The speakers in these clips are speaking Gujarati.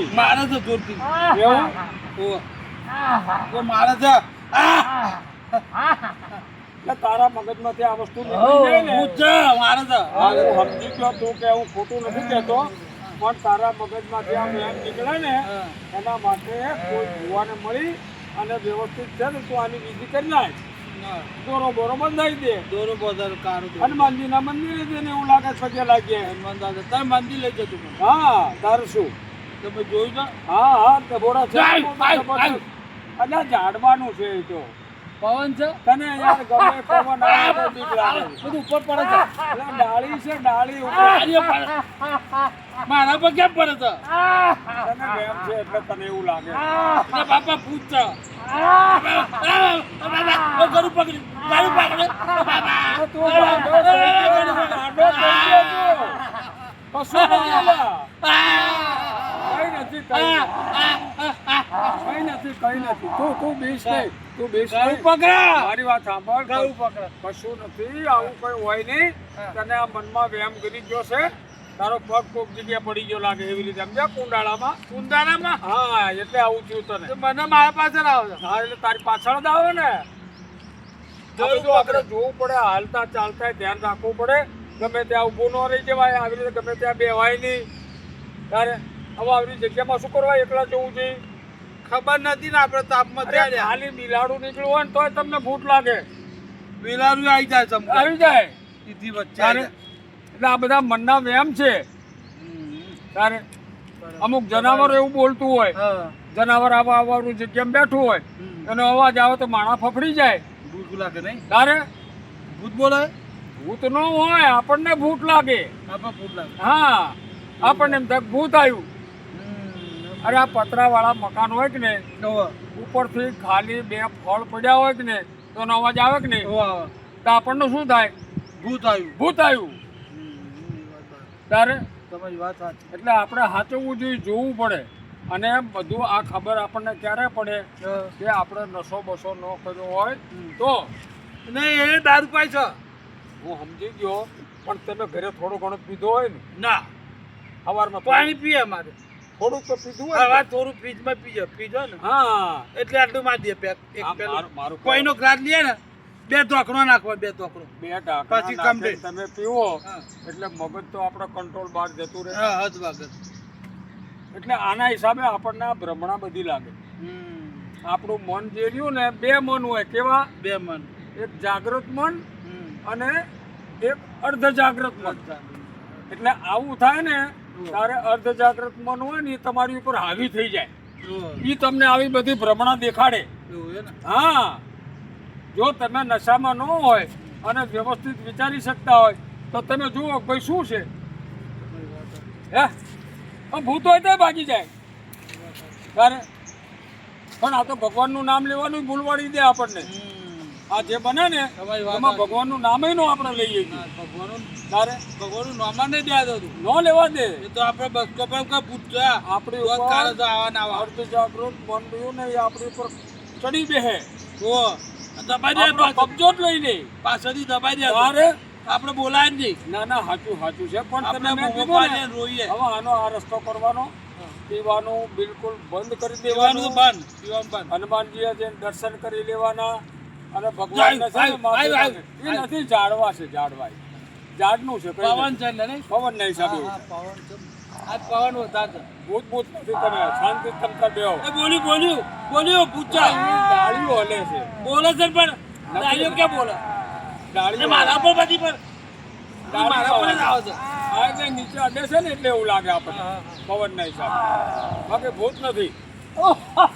જોરથી મારે તો જોરથી એવું તો મારે છે એટલે તારા મગજમાંથી આ વસ્તુ નીકળી જાય ને પૂછ મારે છે હા, હું સમજી ગયો તું કે હું ખોટું નથી કહેતો પણ તારા મગજમાંથી આ એમ નીકળે ને એના માટે કોઈ ભુવાને મળી અને વ્યવસ્થિત છે ને તું આની વિધિ કરી નાખ દોરો બોરો બંધાઈ દે દોરો બોદર કારો હનુમાનજીના મંદિરે જઈને એવું લાગે પગે લાગે હનુમાન દાદા તમે મંદિર લઈ જતું મને હા તારું શું તમે જોયું છે હા હા ડબોડા છે આય, આય, આય. અને ઝાડવાનું છે એ તો પવન છે તને યાર ગમે પવન આવે તો બીક લાગે બધું ઉપર પડે છે એટલે ડાળી છે ડાળી ઉપર આર્ય પડે. મારા પર કેમ પડે છે તને વેમ છે એટલે તને એવું લાગે એટલે બાપા પૂછ છે ગરુ પકડી તો તું ગાંડો થઈ ગયો, ગાંડો થઈ ગયો તું. કશું નથી અલા. કઈ નથી કઈ નથી તું બીસ નહીં તું બીસ નહીં પકડા મારી વાત સાંભળ ગરુ પકડા કશું નથી આવું કઈ હોય નહીં તને આ મનમાં વ્યાયામ કરી ગયો છે તારો પગ કોક જગ્યા પડી ગયો લાગે એવી રીતે સમજ્યા કુંડાળામાં કુંદારામાં હા એટલે આવું થયું તને તો મને મારા પાસે લાવો છો હા એટલે તારી પાછળ જ આવે ને આ બધું આપણે જોવું પડે હાલતા ચાલતા ધ્યાન રાખવું પડે ગમે ત્યાં ઊભું ન રહી જવાય આવી રીતે ગમે ત્યાં બેવાય નહીં તારે હવે આવી જગ્યામાં શું કરવા એકલા જવું જોઈએ ખબર નથી ને આપણે તાપમાં અરે ત્યાં ખાલી બિલાડું નીકળ્યું હોય ને તોય તમને ભૂખ લાગે બિલાડું આવી જાય છે આવી જાય સીધી વચ્ચે તારે એટલે આ બધા મનના વ્યાયામ છે તારે અમુક જનાવર એવું બોલતું હોય જનાવર આવવાનું જગ્યામાં બેઠું હોય એનો અવાજ આવે તો માણા ફફડી જાય ભૂખ લાગે નહીં તારે ભૂત બોલે ભૂત ન હોય આપણને ભૂખ લાગે આપણે ભૂખ લાગે હા આપણને એમ થાય ભૂત આવ્યું અરે આ પતરાવાળા મકાન હોય કે ને ઉપરથી ખાલી બે ફળ પડ્યા હોય કે ને તો એનો અવાજ આવે કે નહીં તો આપણને શું થાય ભૂત આવ્યું ભૂત આવ્યું તારે તમારી વાત સાચી એટલે આપણે સાચવવું જોઈએ જોવું પડે અને બધું આ ખબર આપણને ક્યારે પડે કે આપણે નશો બસો ન કર્યો હોય તો નહીં એ દારૂ પાય છે હું સમજી ગયો પણ તમે ઘરે થોડો ઘણો પીધો હોય ને ના સવારમાં પાણી પીએ અમારે થોડુંક તો પીધું હોય હવે ને? થોડું ફ્રીજમાં પીજો ને હા એટલે આટલું મારી દે પેક એક આ પેલું મારું કોઈનો ગ્લાસ લે ને બે ધોકણો નાખવા બે ધોકણો બે ઢાંકણા પછી નાખીને complete. તમે પીવો હા. એટલે મગજ તો આપણો કંટ્રોલ બહાર જતું રહે હા હદ વાગત એટલે આના હિસાબે આપણને આ ભ્રમણા બધી લાગે આપણું મન જે રહ્યું ને બે મન હોય કેવા બે મન એક જાગૃત મન અને એક અર્ધ જાગૃત મન એટલે આવું થાય ને ત્યારે અર્ધ જાગૃત મન હોય ને એ તમારી ઉપર હાવી થઈ જાય એ તમને આવી બધી ભ્રમણા દેખાડે એવું છે ને હા જો તમે નશામાં ન હોય અને વ્યવસ્થિત વિચારી શકતા હોય તો તમે જુઓ ભાઈ શું છે હે ભૂત હોય તો ભાગી જાય ત્યારે પણ આ તો ભગવાનનું નામ લેવાનું ભૂલવાડી દે આપણને આ જે બને ને તમારી વાત એમાં ભગવાનનું નામ નો આપણે લઈએ છીએ તારે ભગવાનનું નામ નહીં દેવા દઉં ન લેવા દે એ તો આપણે બસ કપાળ કા પૂછ્યા આપણી વાત કાલે તો આવા ના આવા અર્ધ જાગૃત મન રહ્યું ને એ આપણી ઉપર ચડી બેહે તો દબાઈ દે આપણો કબજો જ લઈ લે પાછળથી દબાઈ દે તારે આપણે બોલાય જ નહીં ના ના સાચું સાચું છે પણ આપણે તમે મેં મોં કીધું ને, પાડીને રોઈએ હવે આનો આ રસ્તો કરવાનો પીવાનું બિલકુલ બંધ કરી પીવાનું દેવાનું તો બંધ પીવાનું બંધ હનુમાનજીએ જઈને દર્શન કરી લેવાના અને ભગવાનને છે ને આયુ, માથે આયુ, લાગે. એ નથી ઝાડવા છે ઝાડવા ઝાડનું છે કઈ પવન નથી. છે એટલે નહીં પવનના હિસાબે હા, પવન છે આ પવન વધારે છે ભૂત ભૂત નથી તમે શાંતિ તમતા બેહો એ બોલ્યું પૂછા ડાળીઓ હલે છે બોલે છે પણ ડાળીઓ ક્યાં બોલે ડાળીઓ મારા પર બધી પર મારા પર જ આવે છે આ એટલે નીચે અડે છે ને એટલે એવું લાગે આપણને પવનના હિસાબે બાકી ભૂત નથી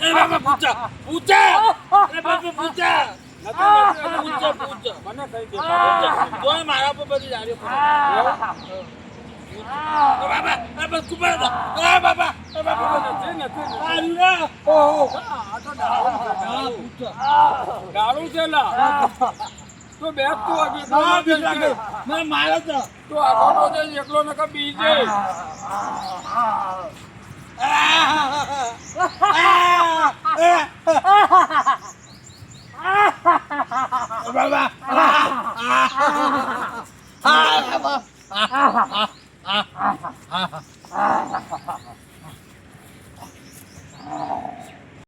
એ બાબા પૂછા એ બાબા પૂછા મને કઈ દેખાડો તો મારા પર બધી ડાળીઓ પડે બાબા એ બસ કુપા એ બાબા નથી નથી આર્યું ને ઓહો આ તો ડાળું છે, ડાળું. ડાળું છે લા તો બેસ તું આગળ ના બીક લાગે મને મારે તો તો આગળ તો જઈ એકલો નકા બીજે બાબા